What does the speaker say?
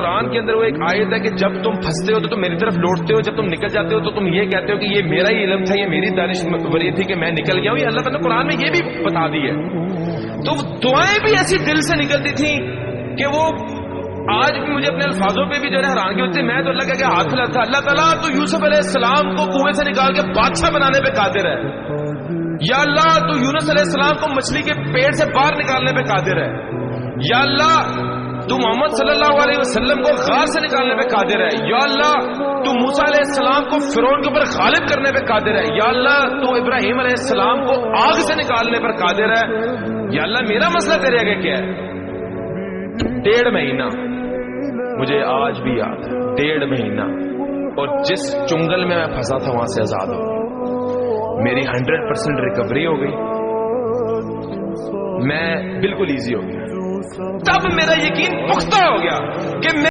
قرآن کے اندر وہ ایک آیت ہے کہ جب تم پھنستے ہو تو تم میری طرف لوٹتے ہو، جب تم نکل جاتے ہو تو تم یہ کہتے ہو کہ یہ میرا ہی علم تھا، یہ میری دانشوری تھی کہ میں نکل گیا ہوں. یہ اللہ تعالیٰ نے قرآن میں یہ بھی بتا دی ہے. تو دعائیں بھی ایسی دل سے نکلتی تھیں کہ وہ آج بھی مجھے اپنے الفاظوں پہ بھی جو ہے حیرانگی ہوتی ہے. میں تو اللہ کا کیا ہاتھ لگتا. اللہ تعالیٰ تو یوسف علیہ السلام کو کنویں سے نکال کے بادشاہ بنانے پہ قادر ہے. یا اللہ تو یونس علیہ السلام کو مچھلی کے پیٹ سے باہر نکالنے پہ قادر ہے. یا اللہ تو محمد صلی اللہ علیہ وسلم کو غار سے نکالنے پہ قادر ہے. یا اللہ تو موسیٰ علیہ السلام کو فرعون کے اوپر غالب کرنے پہ قادر ہے. یا اللہ تو ابراہیم علیہ السلام کو آگ سے نکالنے پر قادر ہے. یا اللہ میرا مسئلہ تیرے آگے کیا ہے؟ 1.5 مہینہ مجھے آج بھی یاد ہے. 1.5 مہینہ اور جس چنگل میں پھنسا تھا وہاں سے آزاد ہو. میری 100% ریکوری ہو گئی. میں بالکل ایزی ہو گیا. تب میرا یقین پختہ ہو گیا کہ